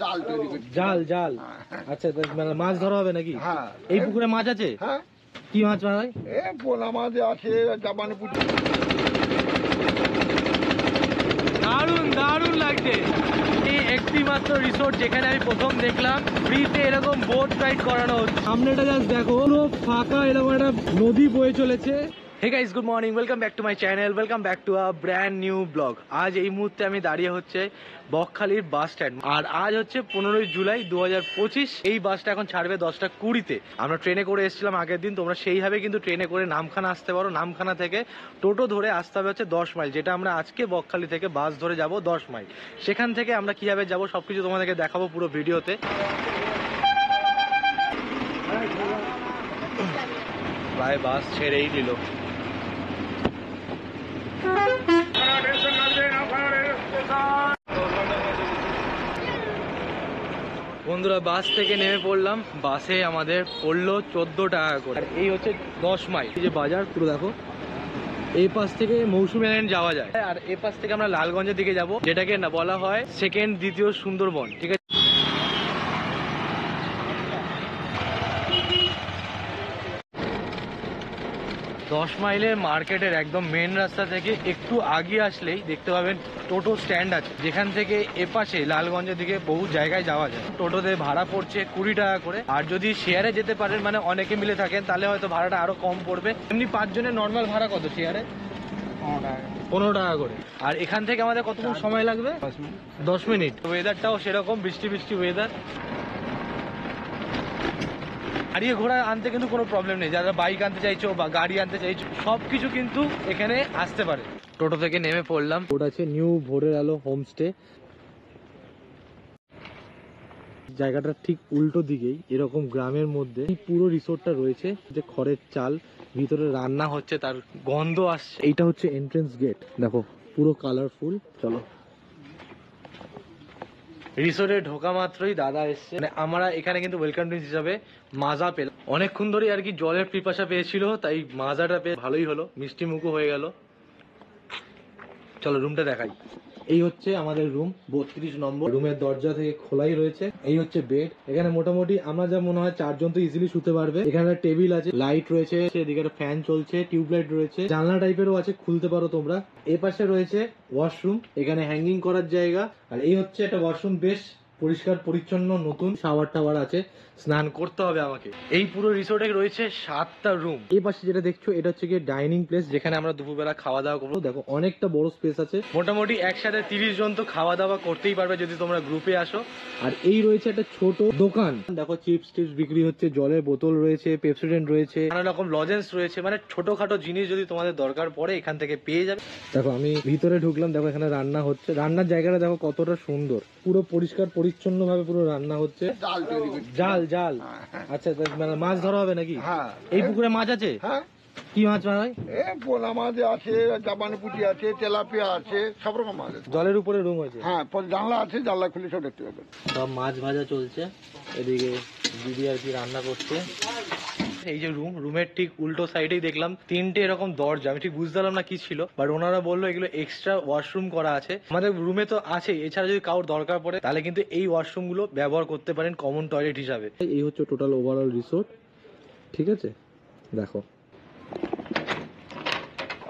জাল তৈরি করছি। জাল জাল আচ্ছা, মানে মাছ ধরা হবে নাকি? হ্যাঁ। এই পুকুরে মাছ আছে? হ্যাঁ, কি মাছ ভাই? এ পোনা মাছ আছে, জাপানি পুঁটি। দারুণ দারুণ লাগছে। এই একটি মাত্র রিসোর্ট যেখানে আমি প্রথম দেখলাম ফ্রিতে এরকম বোট রাইড করানো হচ্ছে। সামনেটা জাস্ট দেখো, পুরো ফাঁকা, এরকম একটা নদী বয়ে চলেছে। Hey guys, good morning, welcome back to my channel, welcome back to a brand new vlog. আজ এই মুহূর্তে আমি দাঁড়িয়ে হচ্ছে বকখালির বাস স্ট্যান্ড, আর আজ হচ্ছে 15ই জুলাই 2025। এই বাসটা এখন ছাড়বে 10টা 20-তে। আমরা ট্রেনে করে এসেছিলাম আগের দিন, তোমরা সেইভাবে কিন্তু ট্রেনে করে নামখানা আসতে পারো। নামখানা থেকে টোটো ধরে আসতে হবে হচ্ছে 10 মাইল, যেটা আমরা আজকে বকখালি থেকে বাস ধরে যাব 10 মাইল। সেখান থেকে আমরা কিভাবে যাব সবকিছু তোমাদেরকে দেখাবো পুরো ভিডিওতে। প্রায় বাস ছেড়েই দিল। বন্ধুরা, বাস থেকে নেমে পড়লাম। বাসে আমাদের পড়লো 14 টাকা করে। আর এই হচ্ছে 10 মাইল। এই যে বাজার পুরো দেখো, এই পাশ থেকে মৌসুমী আইল্যান্ড যাওয়া যায়, আর এই পাশ থেকে আমরা লালগঞ্জের দিকে যাব, যেটাকে না বলা হয় সেকেন্ড, দ্বিতীয় সুন্দরবন। ঠিক আছে, 10 মাইলের মার্কেটের একদম মেন রাস্তা থেকে একটু আগে আসলেই দেখতে পাবেন টোটো স্ট্যান্ড আছে, যেখান থেকে এপাশে লালগঞ্জের দিকে বহু জায়গায় যাওয়া যায়। টোটোতে ভাড়া পড়ছে 20 টাকা করে, আর যদি শেয়ারে যেতে পারেন, মানে অনেকে মিলে থাকেন, তাহলে হয়তো ভাড়াটা আরো কম পড়বে। এমনি 5 জনের নর্মাল ভাড়া কত শেয়ারে? 15 টাকা করে। আর এখান থেকে আমাদের কতক্ষণ সময় লাগবে? 10 মিনিট। ওয়েদারটাও সেরকম বৃষ্টি বৃষ্টি ওয়েদার। গাড়ি ঘোড়া আনতে কিন্তু কোনো প্রবলেম নেই। যারা বাইক আনতে চাইছো বা গাড়ি আনতে চাইছো, সবকিছু কিন্তু এখানে আসতে পারে। টোটো থেকে নেমে পড়লাম। ওটা আছে নিউ ভোরের আলো হোমস্টে। জায়গাটা ঠিক উল্টো দিকেই, এরকম গ্রামের মধ্যে পুরো রিসোর্টটা রয়েছে। যে খড়ের চাল, ভিতরে রান্না হচ্ছে, তার গন্ধ আসছে। এইটা হচ্ছে এন্ট্রেন্স গেট, দেখো পুরো কালারফুল। চলো, রিসোর্টে ঢোকা মাত্রই দাদা এসছে, মানে আমরা এখানে কিন্তু ওয়েলকাম ড্রিঙ্কস হিসাবে মাজা পেলাম। অনেকক্ষণ ধরে আর কি জলের পিপাসা পেয়েছিল, তাই মাজাটা পেয়ে ভালোই হলো, মিষ্টি মুখো হয়ে গেল। চলো রুমটা দেখাই। এই হচ্ছে আমাদের রুম, 32 নম্বর। রুমের দরজা থেকে খোলাই রয়েছে। এই হচ্ছে বেড। এখানে মোটামুটি আমরা যা মনে হয় 4 জন তো ইজিলি শুতে পারবে। এখানে টেবিল আছে, লাইট রয়েছে, এদিকে ফ্যান চলছে, টিউবলাইট রয়েছে, জানলা টাইপেরও আছে, খুলতে পারো তোমরা। এই পাশে রয়েছে ওয়াশরুম, এখানে হ্যাঙ্গিং করার জায়গা। আর এই হচ্ছে একটা ওয়াশরুম, বেশ পরিষ্কার পরিচ্ছন্ন, নতুন শাওয়ার টাওয়ার আছে, স্নান করতে হবে আমাকে। এই পুরো রিসোর্টে রয়েছে 7টা রুম। এই পাশে যেটা দেখছো, এটা হচ্ছে গিয়ে ডাইনিং প্লেস, যেখানে আমরা দুপুরবেলা খাওয়া দাওয়া করবো। দেখো অনেকটা বড় স্পেস আছে, মোটামুটি একসাথে 30 জন তো খাওয়া দাওয়া করতেই পারবে যদি তোমরা গ্রুপে আসো। আর এই রয়েছে একটা ছোট দোকান, দেখো চিপস টিপস বিক্রি হচ্ছে, জলের বোতল রয়েছে, পেপসিডেন্ট রয়েছে, নানা রকম লজেন্স রয়েছে, মানে ছোটখাটো জিনিস যদি তোমাদের দরকার পড়ে এখান থেকে পেয়ে যাবে। দেখো আমি ভিতরে ঢুকলাম, দেখো এখানে রান্না হচ্ছে। রান্নার জায়গাটা দেখো কতটা সুন্দর, পুরো পরিষ্কার পরিচ্ছন্ন ভাবে পুরো রান্না হচ্ছে। জাল তৈরি করছি। জাল জাল আচ্ছা, মানে মাছ ধরা হবে নাকি? হ্যাঁ। এই পুকুরে মাছ আছে? হ্যাঁ, কি মাছ ভাই? এ পোনা মাছ আছে, জাপানি পুঁটি আছে, তেলাপিয়া আছে, সব রকম মাছ আছে। জলের উপরে রুম আছে? হ্যাঁ, জানলা আছে, জানলা খুলে সব দেখতে পাবেন। সব মাছ ভাজা চলছে, এদিকে দিদি আর কি রান্না করছে। এই যে রুম, রুমের ঠিক উল্টো সাইডেই দেখলাম 3টে এরকম দরজা। আমি ঠিক বুঝতে পারলাম না কি ছিল, বাট ওনারা বললো এগুলো এক্সট্রা ওয়াশরুম করা আছে। আমাদের রুমে তো আছে, এছাড়া যদি কারোর দরকার পড়ে তাহলে কিন্তু এই ওয়াশরুম গুলো ব্যবহার করতে পারেন কমন টয়লেট হিসাবে। এই হচ্ছে টোটাল ওভারঅল রিসোর্ট। ঠিক আছে, দেখো।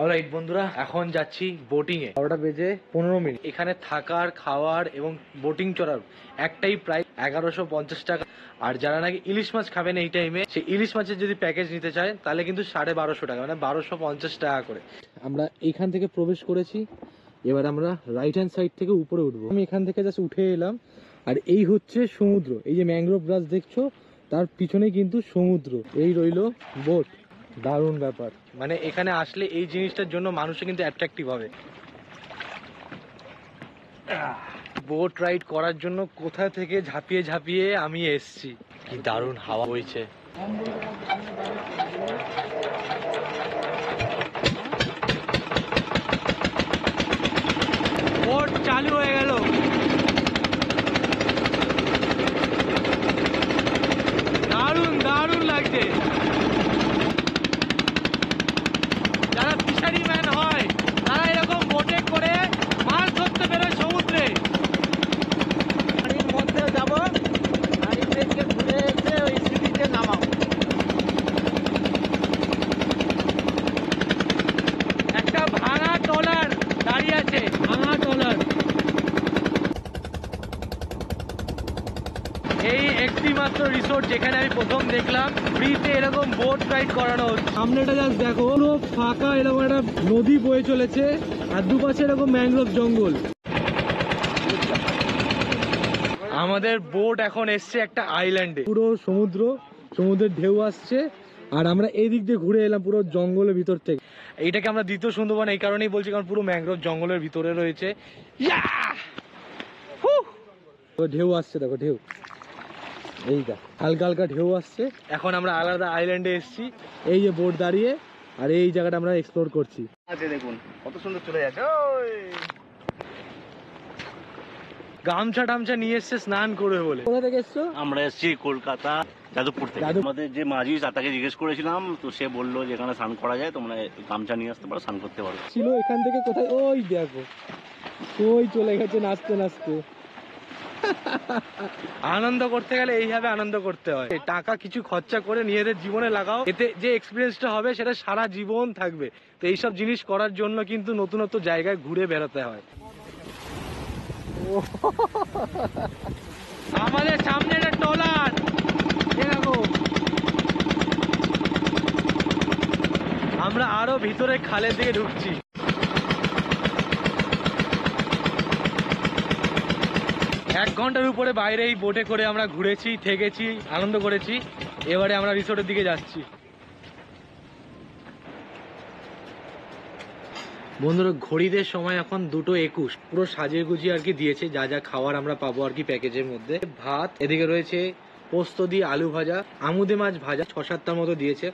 অলরাইট বন্ধুরা, এখন যাচ্ছি বোটিং এ। 12টা বেজে 15 মিনিট। এখানে থাকার, খাওয়ার এবং বোটিং চড়ার একটাই প্রাইস 1150 টাকা। আর যারা নাকি ইলিশ মাছ খাবেন এই টাইমে, সেই ইলিশ মাছের যদি প্যাকেজ নিতে চায় তাহলে কিন্তু 1250 টাকা, মানে 1250 টাকা করে। আমরা এইখান থেকে প্রবেশ করেছি, এবার আমরা রাইট হ্যান্ড সাইড থেকে উপরে উঠবো। আমি এখান থেকে জাস্ট উঠে এলাম, আর এই হচ্ছে সমুদ্র। এই যে ম্যানগ্রোভ গাছ দেখছো, তার পিছনে কিন্তু সমুদ্র। এই রইলো বোট। দারুণ ব্যাপার, মানে এখানে আসলে এই জিনিসটার জন্য মানুষে কিন্তু অ্যাট্রাকটিভ হবে। বোট রাইড করার জন্য কোথা থেকে ঝাঁপিয়ে ঝাঁপিয়ে আমি এসছি। কি দারুণ হাওয়া বইছে। বোট চালু হয়ে গেল। দারুণ দারুণ লাগছে। যারা ফিশারি ম্যান হয় তারা এরকম বোটে করে মাছ ধরতে বেরোয় সমুদ্রে। বাড়ির মধ্যে এই একটি মাত্র রিসোর্ট যেখানে আমি প্রথম দেখলাম ফ্রিতে এরকম বোট রাইড করানো হচ্ছে। সামনেটা জাস্ট দেখো, পুরো ফাঁকা এরকম একটা নদী বয়ে চলেছে আর দুপাশে এরকম ম্যানগ্রোভ জঙ্গল। আমাদের বোট এখন এসছে একটা আইল্যান্ডে, পুরো সমুদ্রের ঢেউ আসছে আর আমরা এই দিক দিয়ে ঘুরে এলাম পুরো জঙ্গলের ভিতর থেকে। এইটাকে আমরা দ্বিতীয় সুন্দরবন এই কারণেই বলছি কারণ পুরো ম্যানগ্রোভ জঙ্গলের ভিতরে রয়েছে। ঢেউ আসছে, দেখো ঢেউ, এইটা হালকা হালকা ঢেউ আসছে। এখন আমরা আলাদা আইল্যান্ডে এসেছি, এই যে বোট দাঁড়িয়ে আর এই জায়গাটা আমরা এক্সপ্লোর করছি। আচ্ছা দেখুন কত সুন্দর চলে যাচ্ছে। গামছা টামছা নিয়ে এসছে স্নান করবে বলে। কোথা থেকে এসছো? আমরা এসেছি কলকাতা যাদবপুর থেকে। আমাদের যে মাঝি তাকে জিজ্ঞেস করেছিলাম, তো সে বললো যে এখানে স্নান করা যায়, তোমরা গামছা নিয়ে আসতে পারো, স্নান করতে পারো। ছিল এখান থেকে কোথায়, ওই দেখো ওই চলে গেছে নাচতে নাচতে। আনন্দ করতে গেলে এইভাবে আনন্দ করতে হয়, টাকা কিছু খরচা করে নিজেদের জীবনে লাগাও, এতে যে এক্সপিরিয়েন্সটা হবে সেটা সারা জীবন থাকবে। তো এইসব জিনিস করার জন্য কিন্তু নতুন নতুন জায়গায় ঘুরে বেড়াতে হয়। আমাদের সামনে একটা ট্রলার, দেখো আমরা আরো ভিতরে খালের দিকে ঢুকছি। এক ঘন্টার উপরে বাইরে এই বোটে করে আমরা ঘুরেছি, থেকেছি, আনন্দ করেছি। এবারে আমরা রিসোর্টের দিকে যাচ্ছি। বন্ধুরা ঘড়িদের সময় এখন 2:21, পুরো সাজিয়ে গুজিয়ে আর কি দিয়েছে, যা যা খাবার আমরা পাবো আর কি প্যাকেজের মধ্যে। ভাত, এদিকে রয়েছে পোস্ত দিয়ে আলু ভাজা, আমুদে মাছ ভাজা 6-7টার মতো দিয়েছে,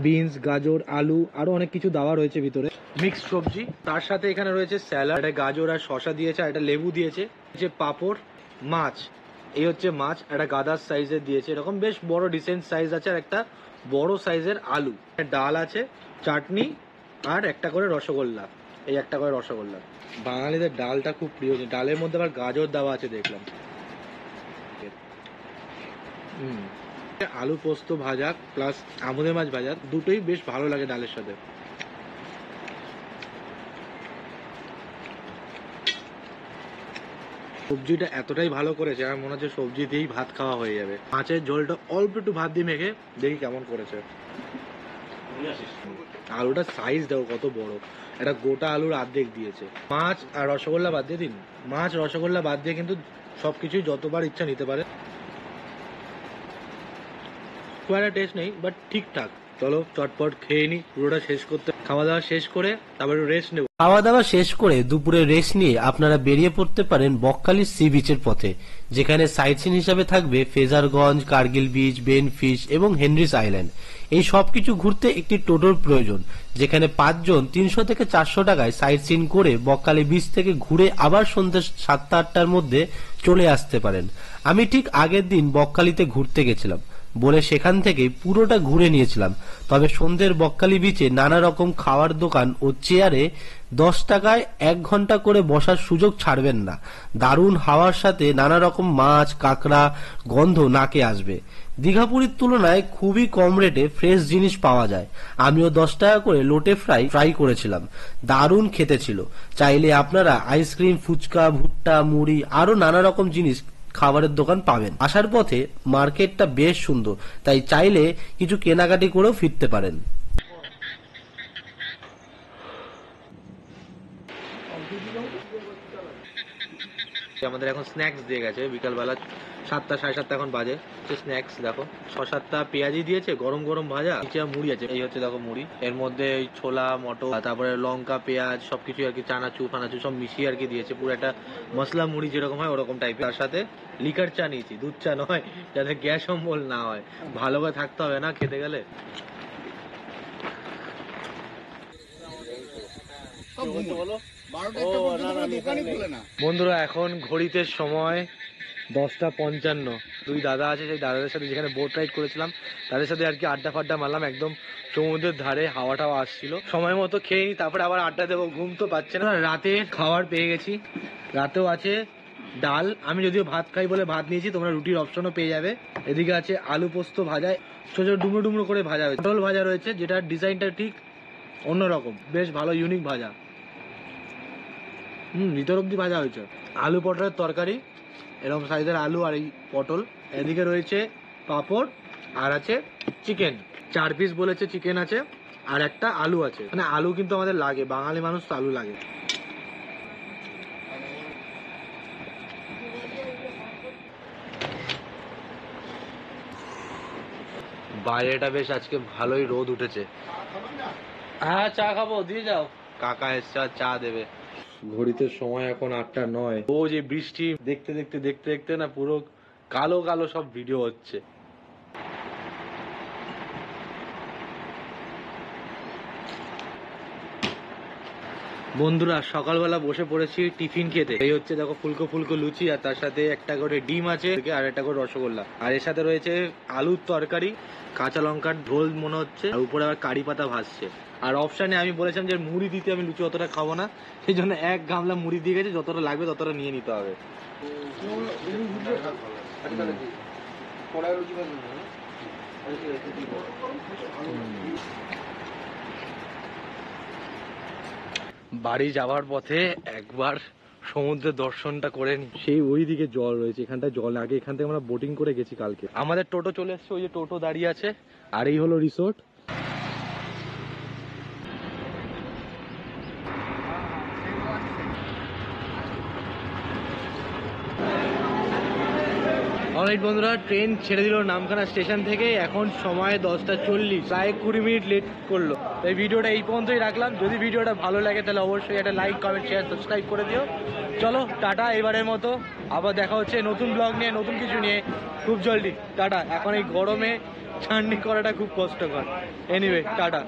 বিনস, গাজর, আলু, আরো অনেক কিছু দেওয়া রয়েছে ভিতরে, মিক্সড সবজি। তার সাথে এখানে রয়েছে স্যালাড, একটা গাজর আর শসা দিয়েছে, আর একটা লেবু দিয়েছে, পাঁপড়, মাছ। এই হচ্ছে মাছ, একটা গাদার সাইজের দিয়েছে, এরকম বেশ বড় ডিসেন্ট সাইজ আছে, আর একটা বড় সাইজের আলু, ডাল আছে, চাটনি আর একটা করে রসগোল্লা। এই একটা করে রসগোল্লা। বাঙালিদের ডালটা খুব প্রিয়, ডালের মধ্যে আবার গাজর দেওয়া আছে দেখলাম। আলু পোস্ত ভাজা প্লাস আমুদে মাছ ভাজা, দুটোই বেশ ভালো লাগে ডালের সাথে। সবজিটা এতটাই ভালো করেছে আমার মনে হচ্ছে সবজি দিয়েই ভাত খাওয়া হয়ে যাবে। মাছের ঝোলটা অল্প একটু ভাত দিয়ে মেখে দেখি কেমন করেছে। আলুটা সাইজ দেখো কত বড়, একটা গোটা আলুর অর্ধেক দিয়েছে। মাছ আর রসগোল্লা বাদ দিয়ে দিন, মাছ রসগোল্লা বাদ দিয়ে কিন্তু সবকিছুই যতবার ইচ্ছা নিতে পারে। খুব একটা টেস্ট নেই বাট ঠিকঠাক। চলো চটপট খেয়ে নি, পুরোটা শেষ করতে, খাওয়া দাওয়া শেষ করে তারপরে রেস্ট নেব। খাওয়া দাওয়া শেষ করে দুপুরে রেস্ট নিয়ে আপনারা বেরিয়ে পড়তে পারেন বকখালি সি বিচের পথে, যেখানে সাইট সিন হিসাবে থাকবে Frasergunj, Kargil beach, Ben fish এবং হেনরিস আইল্যান্ড। এই সবকিছু ঘুরতে একটি টোটোর প্রয়োজন, যেখানে 5 জন 300 থেকে 400 টাকায় সাইট সিন করে বকখালি বিচ থেকে ঘুরে আবার সন্ধ্যে 7টা-8টার মধ্যে চলে আসতে পারেন। আমি ঠিক আগের দিন বকখালিতে ঘুরতে গেছিলাম বলে সেখান থেকে পুরোটা ঘুরে নিয়েছিলাম। তবে সন্ধ্যের বকখালি বিচে নানা রকম খাওয়ার দোকান ও চেয়ারে 10 টাকায় 1 ঘন্টা করে বসার সুযোগ ছাড়বেন না। দারুণ হাওয়ার সাথে নানা রকম মাছ, কাঁকড়া গন্ধ নাকে আসবে। দীঘাপুরীর তুলনায় খুবই কম রেটে ফ্রেশ জিনিস পাওয়া যায়। আমিও 10 টাকা করে লোটে ফ্রাই করেছিলাম, দারুণ খেতে ছিল। চাইলে আপনারা আইসক্রিম, ফুচকা, ভুট্টা, মুড়ি আরো নানা রকম জিনিস খাবারের দোকান পাবেন। আসার পথে মার্কেটটা বেশ সুন্দর, তাই চাইলে কিছু কেনাকাটি করেও ফিরতে পারেন। আমাদের এখন স্ন্যাক্স দিয়ে গেছে, বিকালবেলা 7টা 7:30 এখন বাজে। স্ন্যাক্স দেখো 6-7টা পেঁয়াজি দিয়েছে, গরম গরম ভাজা, নিচে মুড়ি আছে। এই হচ্ছে দেখো মুড়ি, এর মধ্যে ওই ছোলা, মটর, তারপরে লঙ্কা, পেঁয়াজ সবকিছু আর কি, চানাচুর ফানাচুর সব মিশিয়ে আর কি দিয়েছে। পুরো একটা মশলা মুড়ি যেরকম হয় ওরকম টাইপের। তার সাথে লিকার চা নিয়েছি, দুধ চা নয়, যাতে গ্যাস অম্বল না হয়। ভালো করে থাকতে হবে না খেতে গেলে। বন্ধুরা এখন ঘড়িতে সময় 10:55। দুই দাদা আছে, সেই দাদাদের সাথে যেখানে বোট রাইড করেছিলাম তাদের সাথে আর কি আড্ডা ফাড্ডা মারলাম, একদম সমুদ্রের ধারে, হাওয়া টাওয়া আসছিল। সময় মতো খেয়ে নি, তারপরে আবার আড্ডা দেবো, ঘুম তো পাচ্ছে না। রাতে খাবার পেয়ে গেছি, রাতেও আছে ডাল, আমি যদিও ভাত খাই বলে ভাত নিয়েছি, তোমরা রুটির অপশনও পেয়ে যাবে। এদিকে আছে আলু পোস্ত ভাজা, ছোট ছোট ডুমো ডুমো করে ভাজা হয়েছে, পটল ভাজা রয়েছে, যেটার ডিজাইনটা ঠিক অন্যরকম, বেশ ভালো ইউনিক ভাজা। ভিতর অব্দি ভাজা হয়েছে। আলু পটলের তরকারি, এরকম সাইজের আলু আর এই পটল। এদিকে রয়েছে পাঁপড় আর আছে চিকেন, 4 পিস বলেছে চিকেন আছে আর একটা আলু আছে। মানে আলু কিন্তু আমাদের লাগে, বাঙালি মানুষ তো আলু লাগে। বাইরেটা বেশ আজকে ভালোই রোদ উঠেছে। হ্যাঁ চা খাবো, দিয়ে যাও। কাকা এসছে আর চা দেবে। ঘড়িতে সময় এখন 8টা 9। ও যে বৃষ্টি দেখতে দেখতে দেখতে দেখতে না পুরো কালো কালো সব ভিডিও হচ্ছে। বন্ধুরা সকালবেলা বসে পড়েছি টিফিন খেতে। এই হচ্ছে দেখো ফুলকো ফুলকো লুচি আর তার সাথে একটা করে ডিম আছে আর একটা করে রসগোল্লা, আর এর সাথে রয়েছে আলুর তরকারি, কাঁচা লঙ্কার ঝোল মনে হচ্ছে, আর উপরে আবার কারি পাতা ভাসছে। আর অপশানে আমি বলেছিলাম যে মুড়ি দিতে, আমি লুচি অতটা খাবো না, সেই জন্য 1 গামলা মুড়ি দিয়ে গেছে, যতটা লাগবে ততটা নিয়ে নিতে হবে। বাড়ি যাওয়ার পথে একবার সমুদ্রের দর্শনটা করে নি। সেই ওইদিকে জল রয়েছে, এখানটা জল আগে এখান থেকে আমরা বোটিং করে গেছি কালকে। আমাদের টোটো চলে এসছে, ওই যে টোটো দাঁড়িয়ে আছে, আর এই হলো রিসোর্ট। অলরাইট বন্ধুরা, ট্রেন ছেড়ে দিল নামখানা স্টেশন থেকে। এখন সময় 10টা 40, প্রায় 20 মিনিট লেট করলো। এই ভিডিওটা এই পর্যন্তই রাখলাম। যদি ভিডিওটা ভালো লাগে তাহলে অবশ্যই একটা লাইক, কমেন্ট, শেয়ার, সাবস্ক্রাইব করে দিও। চলো টাটা এবারের মতো, আবার দেখা হচ্ছে নতুন ব্লগ নিয়ে, নতুন কিছু নিয়ে খুব জলদি। টাটা। এখন এই গরমে ছাননি করাটা খুব কষ্টকর। Anyway tata.